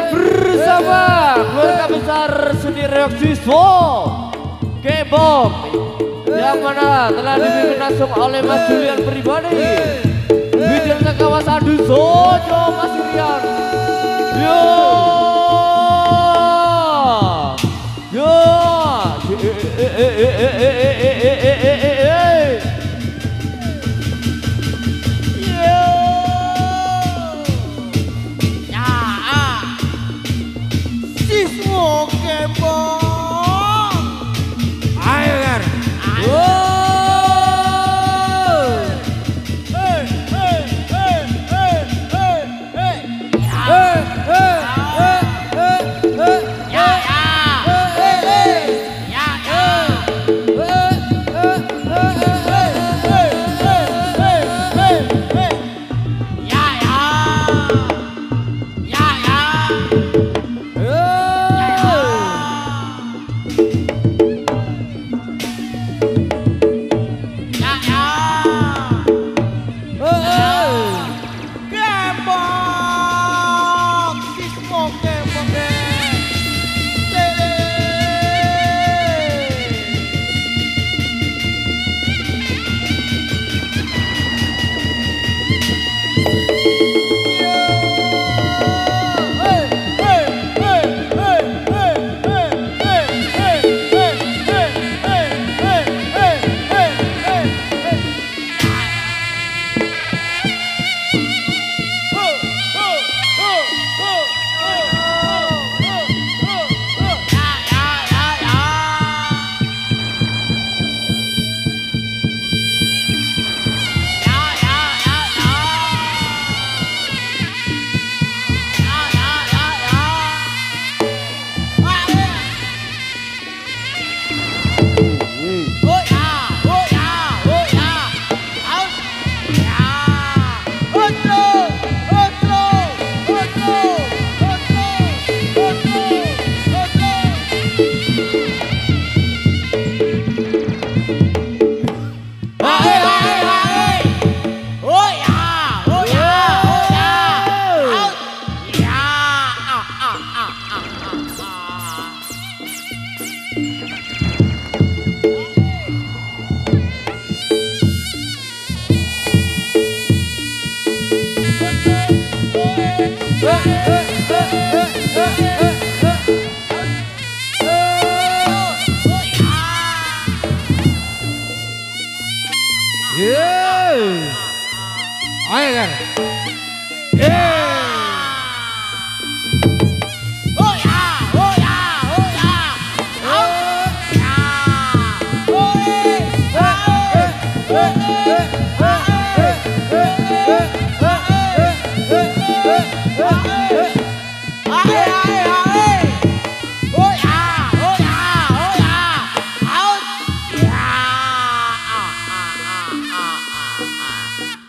Bersama keluarga besar seni reaksi K-pop yang mana telah dipimpin langsung oleh Mas Julian pribadi, Bidil kawasan Dusojo Mas Rian. Yo, yo,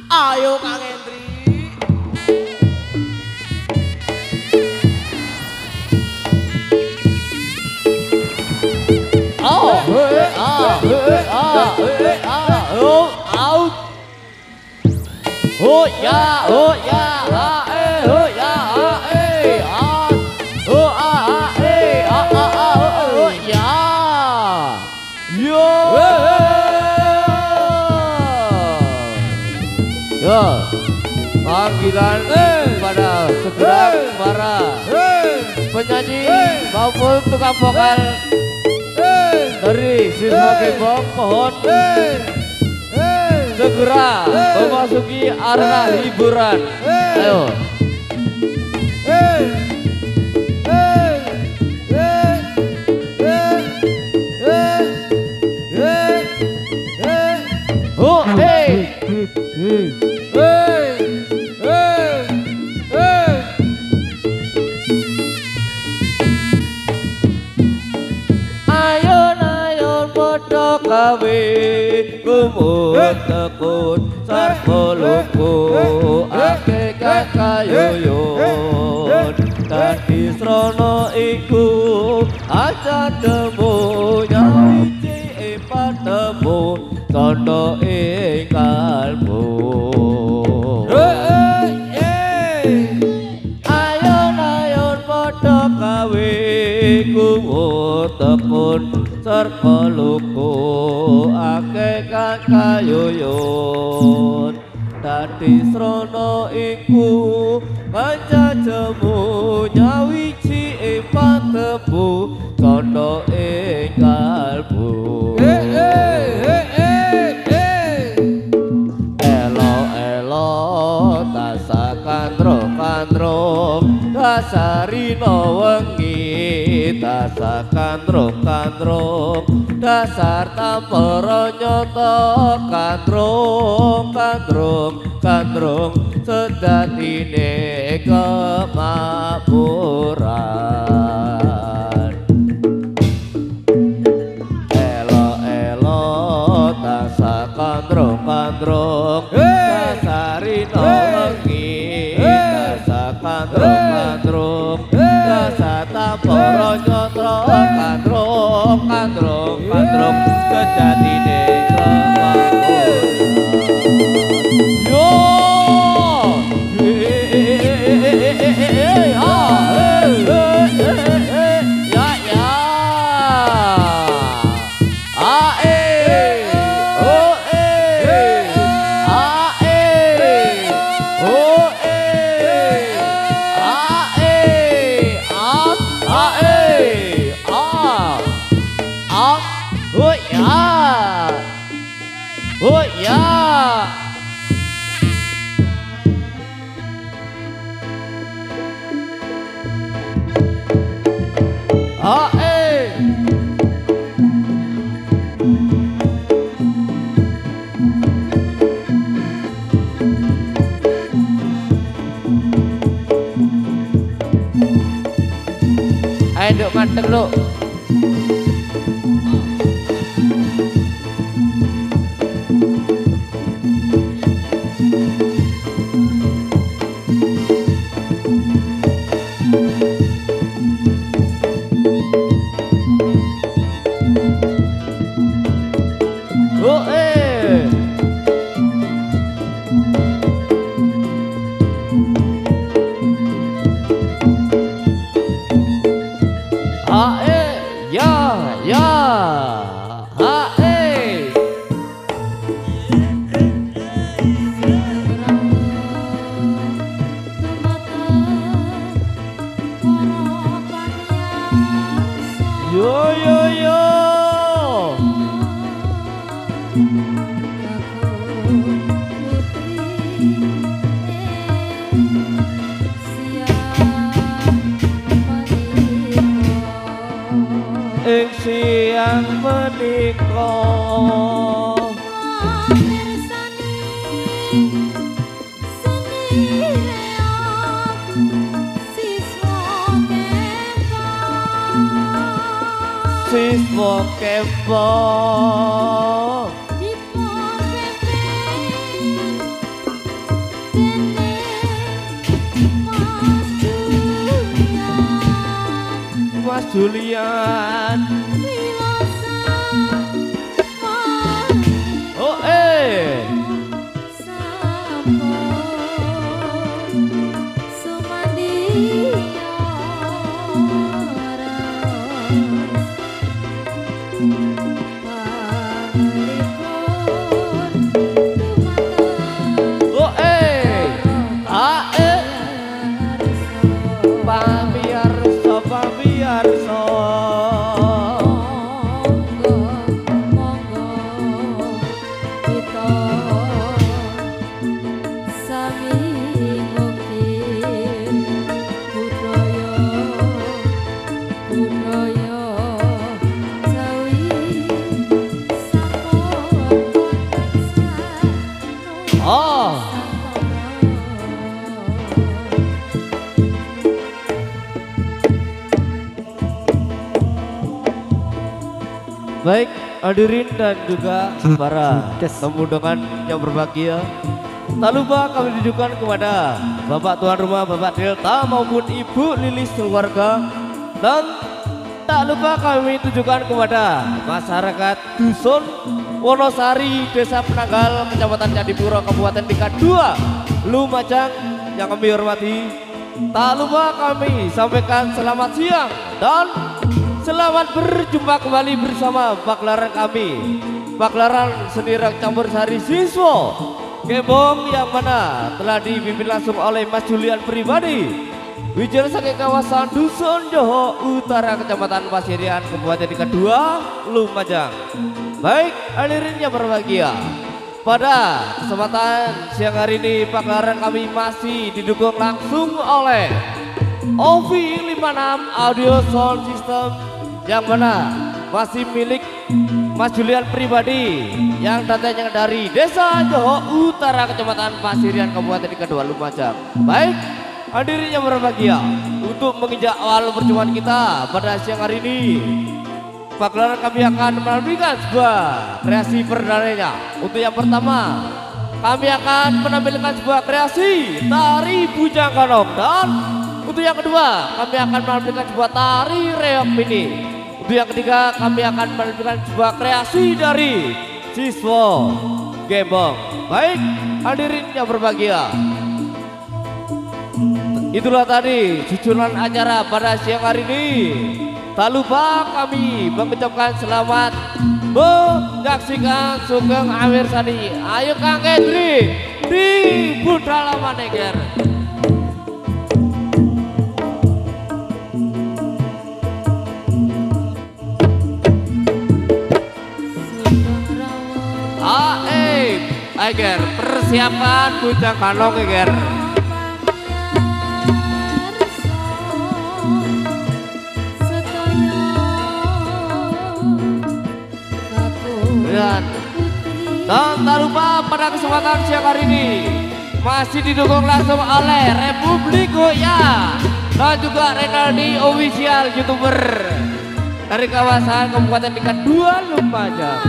Ayo Kang Hendri. Oh ya, oh ya, ah eh, oh ya, ah eh, ah, oh ah eh, ah oh ya, yo, yo, panggilan pada segenap para penyanyi maupun tukang vokal Eri siswa Gembong mohon segera memasuki arena hiburan. Ayo. Oh, hey. Kawe kumut tekun sarpo luku ake kakayuyun tadi srono iku aja temu nyawiji patemu tondo ing kalbu ayon padha kawe kumut tekun sarpo luku ake kakayuyun dadi srana iku kanca jemu nyawiji ing patebu tondo ing kalbu elo tasa kandro dasarino wengi tasa kandro dasar tampara nyata kandrung sedatine kemakmuran elo tasa kandrung dasarino wengi tasa kandrung dasa tampara nyata kandrung sejatine kemakmuran yo ayo mantep lu ing siang menika siswa kembang Mas Julian oh Baik, hadirin dan juga para tamu undangan yang berbahagia, tak lupa kami tujukan kepada Bapak Tuan Rumah, Bapak Delta maupun Ibu Lilis keluarga, dan tak lupa kami tujukan kepada masyarakat Dusun Wonosari, Desa Penanggal, Kecamatan Candipuro, Kabupaten Tingkat 2, Lumajang yang kami hormati. Tak lupa kami sampaikan selamat siang dan selamat berjumpa kembali bersama pagelaran kami, pagelaran seni rock campur sari siswa Gembong, yang mana telah dipimpin langsung oleh Mas Julian pribadi, Wijaya saking kawasan Dusun Joho Utara, Kecamatan Pasirian, Kabupaten Tingkat 2, Lumajang. Baik, hadirin yang berbahagia, pada kesempatan siang hari ini pagelaran kami masih didukung langsung oleh OV56 Audio Sound System, yang mana masih milik Mas Julian pribadi yang datangnya dari Desa Joho Utara, Kecamatan Pasirian, Kabupaten Tingkat 2, Lumajang. Baik, hadirin yang berbahagia, untuk menginjak awal perjumpaan kita pada siang hari ini, pagelaran kami akan menampilkan sebuah kreasi perdananya. Untuk yang pertama, kami akan menampilkan sebuah kreasi tari bujang kanong, dan untuk yang kedua, kami akan menampilkan sebuah tari reok mini. Untuk yang ketiga, kami akan menampilkan sebuah kreasi dari siswa Gembong. Baik, hadirin yang berbahagia, itulah tadi susunan acara pada siang hari ini. Tak lupa kami mengucapkan selamat menyaksikan Sugeng Amir Sani. Ayo Kang Hendri di Budala Maneger. Eger, persiapan bujang kanong Eger. Dan tak lupa pada kesempatan siang hari ini masih didukung langsung oleh Republik Goya dan juga Renaldi Official YouTuber dari kawasan Kabupaten Tingkat 2, Lumajang.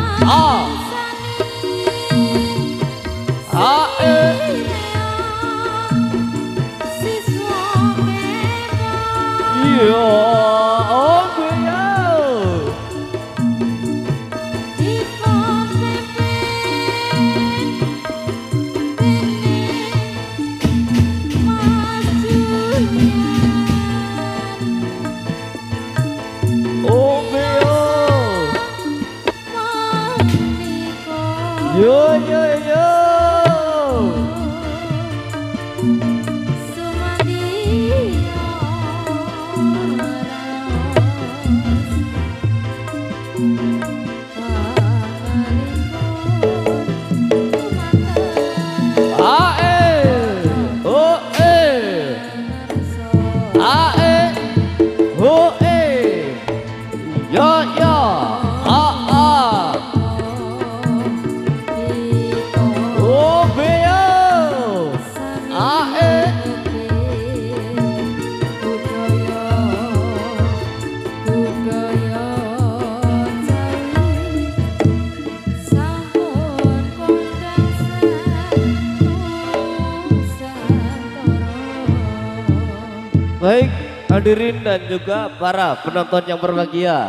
Baik, hadirin dan juga para penonton yang berbahagia,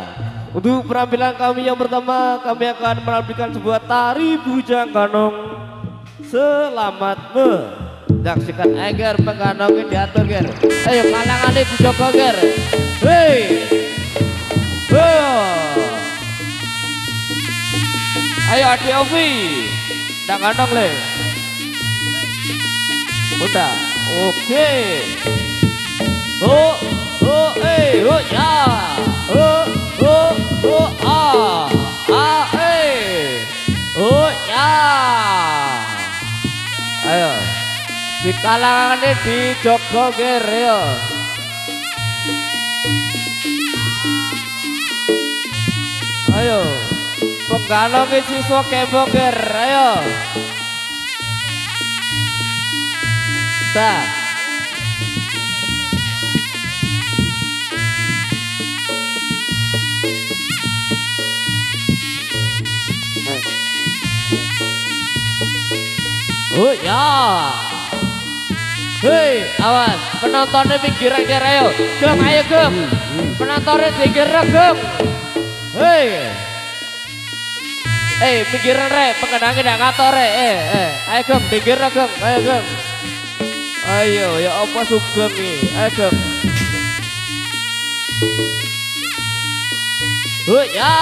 untuk penampilan kami yang pertama, kami akan menampilkan sebuah tari bujang kanong. Selamat menyaksikan. Eger pengganongnya diatur Ger. Ayo kalangan ini dijogo Ger. Hei, ayo Adi Ovi, ndak kanong le. Udah, oke. Ya, ya. Ayo, di kalangan ini dijogo Ger, yo. Ayo, penggalongi siswa Gembong Ger, ayo. Dah. Oh ya. Hei, awas, penontonnya pinggir-pinggir ayo. Gem, ayo gem. Penontonnya pinggir-pinggir gem. Hei. Pinggiran re, pengenangin gak ngator re. Ayo gem, pinggir gem, ayo gem. Ayo, ya apa sugeng nih, ayo gem. Oh ya.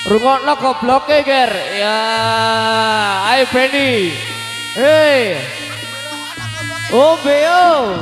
Rungokno gobloke ger. Ya, ayo Benny. Hei. Oh Beo.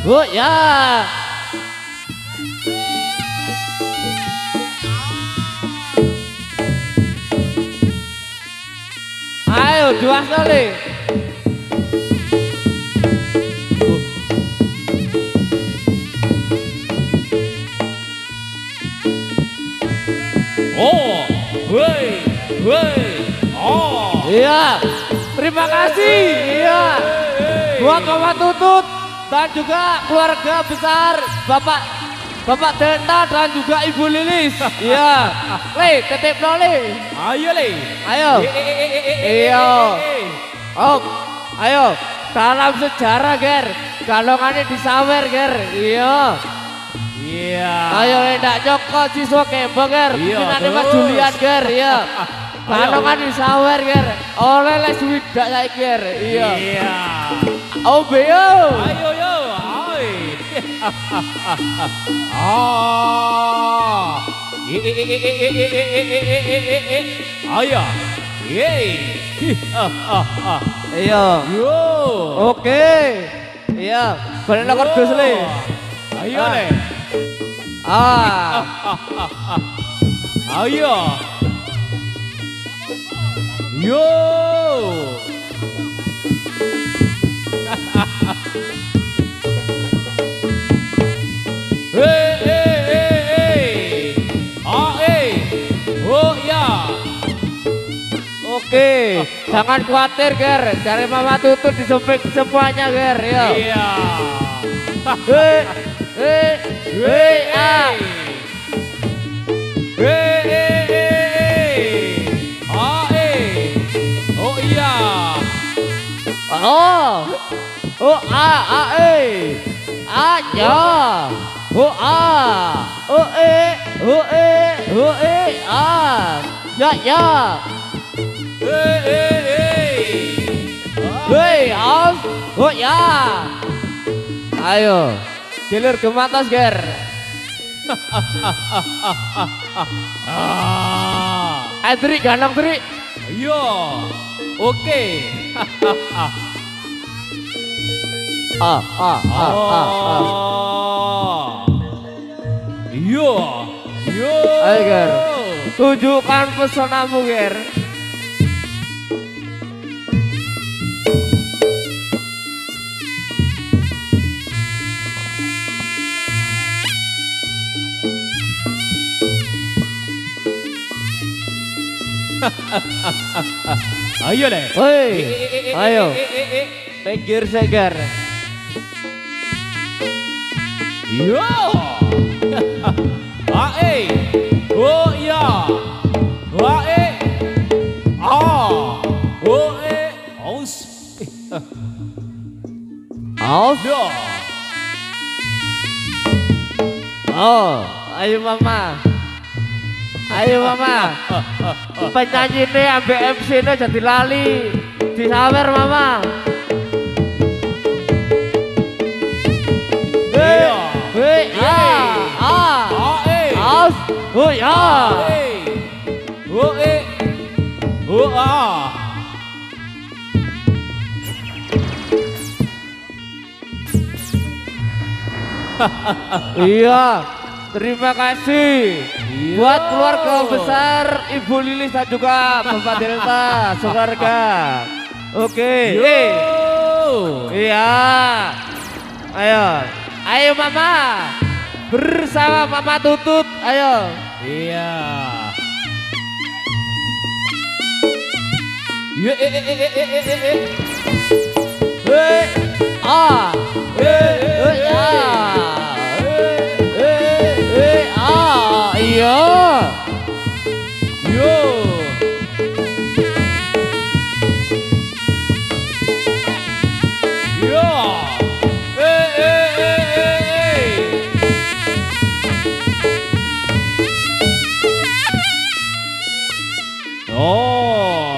Oh ya. Ayo juas kali. Oh, woi, oh. Iya, terima kasih. Iya. Buat Bapak Tutut dan juga keluarga besar Bapak Delta dan juga Ibu Lilis. Iya. Le, titip no le. Ayo le. Ayo. Iya. Om, ayo. Dalam sejarah ger, galongannya disawer ger. Iya. Iya. Ayo endak Joko siswa kembo ger. Iya. Nanti Mas Julian ger. Iya. Galongan disawer ger. Oleh les widak saiki ger. Iya. Iya. Oh Beo. Ayo yo, ayo. Ah. Ayo. Iya. Yo. Oke. Iya, balik nang kardus le. Ayo le. Ayo. Yo. Oh ya. Oke, jangan khawatir ger, dari Mama Tutut disempit semuanya ger ya. Iya. Oh iya. Oh ya. Oh ya ya. Oh ya. Ayo, gilir ke atas ger. Adri ganang Tri. Ayo. Oke. Yo. Ayo ger, tunjukkan pesonamu ger. Ayo deh. Woi, ayo. Pinggir segar. Yo. Oh ya. Aus. Aus. Yo. Oh, ayo mama. Ayo mama. Penyanyi ini ambek MC ini jadi lali. Disawer mama. Oh ya. Hey. Oh eh. Oh ah. Iya, terima kasih Iya. buat keluarga besar Ibu Lilis dan juga Bapak Delta sekeluarga. Oke. Yo. Iya. Ayo, ayo Mama. Bersama Mama Tutut, ayo. Iya. Yo eh. Ah. Ya. Iya. Yo. Yo. Oh.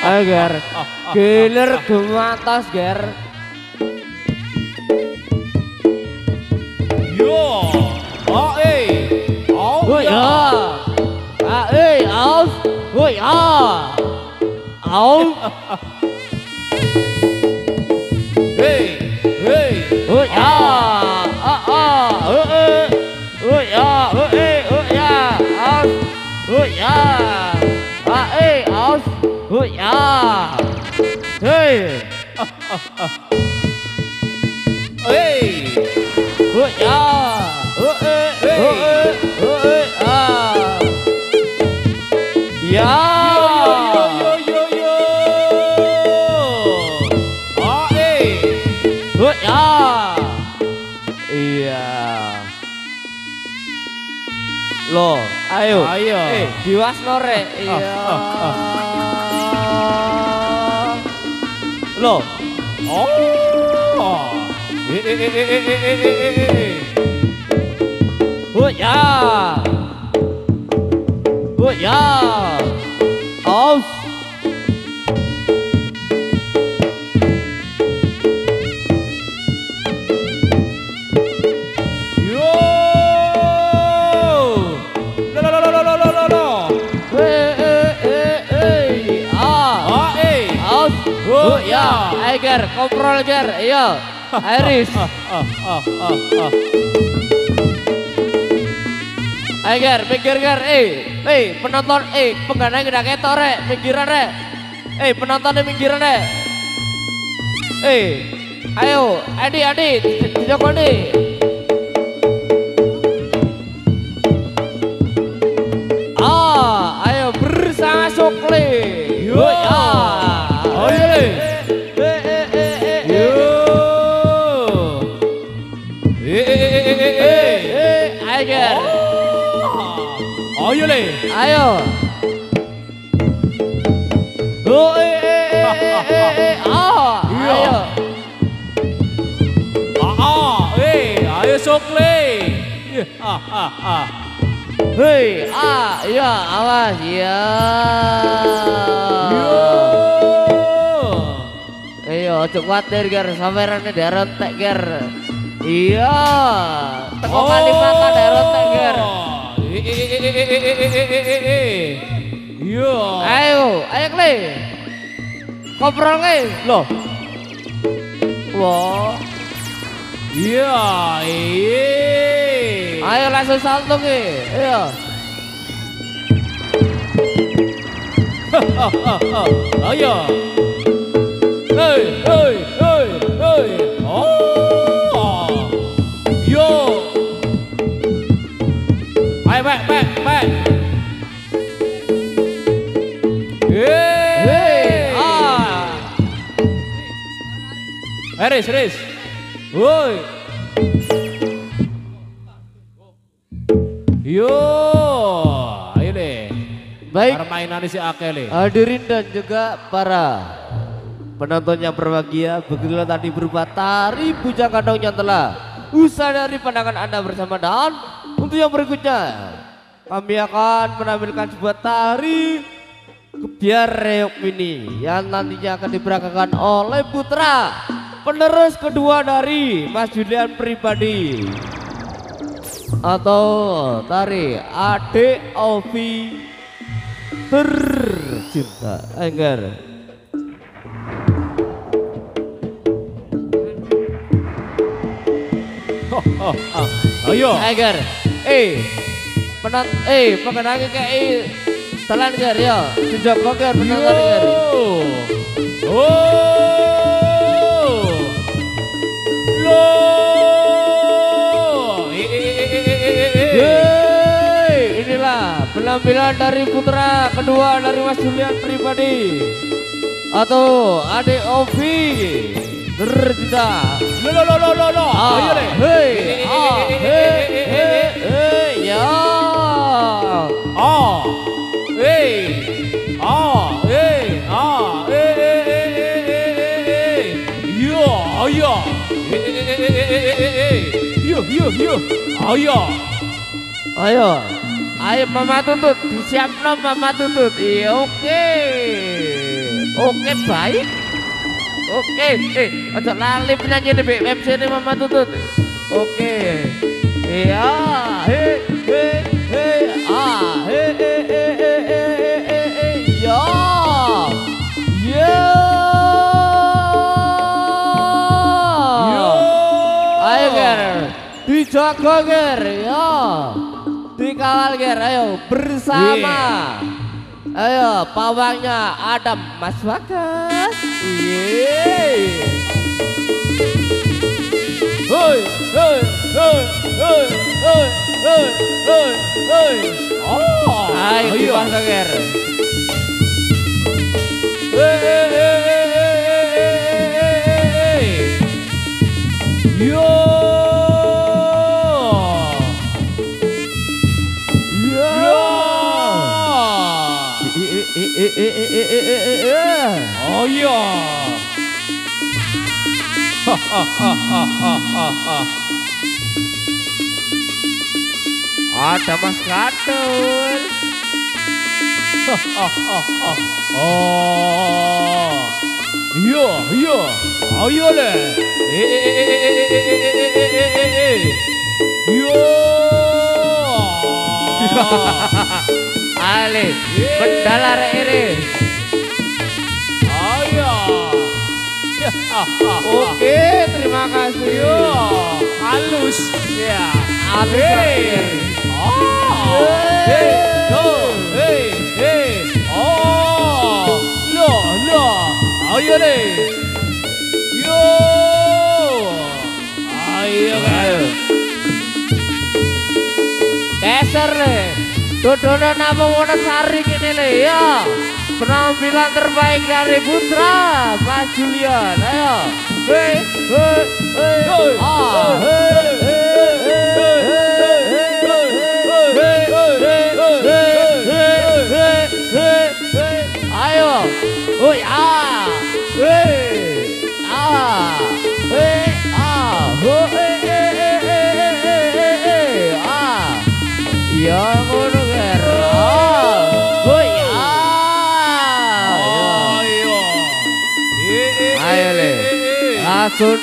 Ayo Ger. Gilir gematas Ger. Yo. Oh eh. Oh ya. Aus. Oh ya. Aus. Hey. Oh ya. Oh ya. Oh ya. Aus. Oh ya. Aus. Oh ya. Hey. Hey. Oh ya. Ya. Yo. Oh eh. Oh ya. Iya. Loh, ayo. Ayo. Diwas lore. Iya. Loh. Oh. Oh ya. Oh ya. Aus. Yo. Lo. Ah eh. Aus. Oh ya. Ayo Ger, koprol Ger. Iya. Iris. Ayo Ger, mikir Ger. Penonton penggana udah ketok rek, minggiran rek. Penontonnya minggiran rek. Ayo, Adi, dijokoni. Ayo bersama Sukli. Yo. Oh iya le. Yo. Ayo Ger. Oh iya le. Ayo. Ayo. Ayo Sukli. Iya, awas ya. Ayo, ojo kuatir Ger, samerane darontek Ger. Iya. Teko Kalimantan darontek Ger. Yo. Ayo Kli. Koprol Kli. Loh. Wah. Iya. Ayo langsung salto Ki. Ayo. Ayo. Hey. Oh. Yo. Ayo back. Riz. Woi. Yo, ayo deh. Baik. Permainan si Akele. Hadirin dan juga para penonton yang berbahagia, begitulah tadi berupa tari bujang kandang yang telah usai dari pandangan Anda bersama, dan untuk yang berikutnya kami akan menampilkan sebuah tari Gebyar Reok Mini yang nantinya akan diperagakan oleh putra penerus kedua dari Mas Julian pribadi atau tari Adik Ovi tercinta. Enggar Ayo. Enggar pengenannya kayak telan gar ya dijogo gar penonton gar. Inilah penampilan dari putra kedua dari Mas Julian pribadi atau Adik Ovi tercinta. Ayo deh. Ya. Ayo Mama Tutut, disiapkan Mama Tutut. Iya, oke baik. Oke, aja lali penyanyi di BMC ini Mama Tutut. Oke. Iya, ya. Ayo ger, dijaga ger, ya. Dikawal ger, ayo bersama. Ayo pawangnya ada Mas Bagas. Ayo dibawa ger. Oh iya. Ada Mas Gatul. Oh. Iya. Ayo deh. Yo. Ale, mendalar ini. Ayo. Oke, terima kasih. Yo, halus. Ya, akhir. Ayo deh. Yo. Ayo. Keser deh. Dodonan apa Wonosari gini le ya. Penampilan terbaik dari putra Mas Julian. Ayo. Ayo. Ya ngono ger. Ayo le. Langsung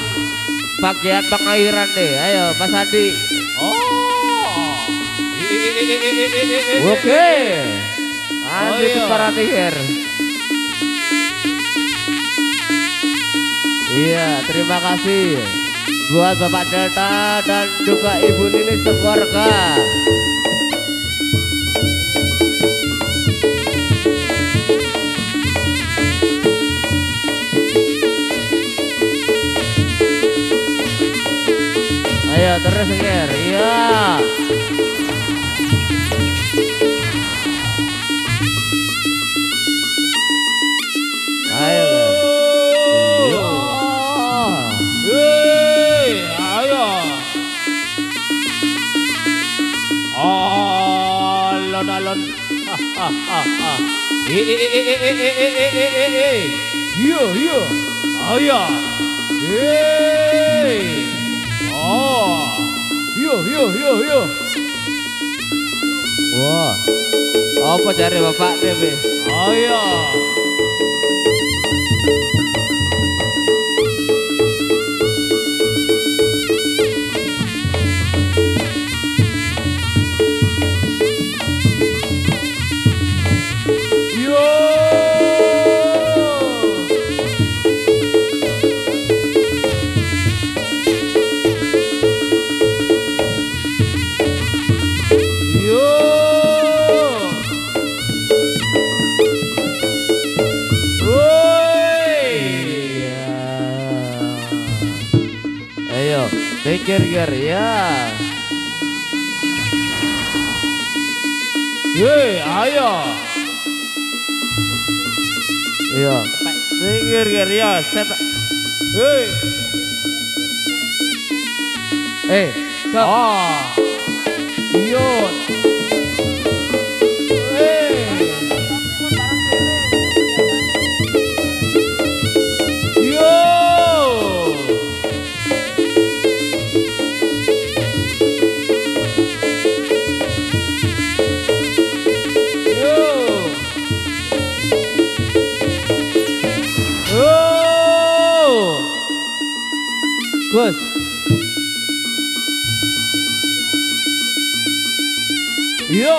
bagian pengairan deh. Ayo Mas Andi. Oke. Andi perhatikan. Iya, terima kasih buat Bapak Delta dan juga Ibu Lilis sekeluarga. Ayo terus ger, iya. Ayo. Alon. Yo. Ayo. Yo. Wah, apa cari bapak nih be? Ayo. Ayo, pikir ger ya. Ayo. Iya, pikir ger ya. Stop. Iyo. Gus. Yo.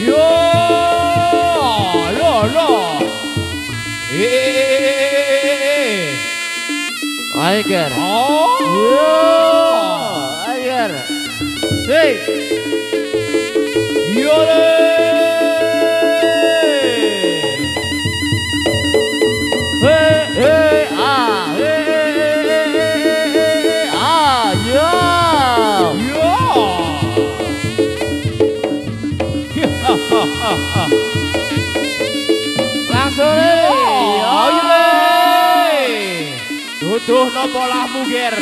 Yo. Lo. Ayo ger. Ayo ger. Hey. Yo le. Langsung Duduh nopo lahmu ger.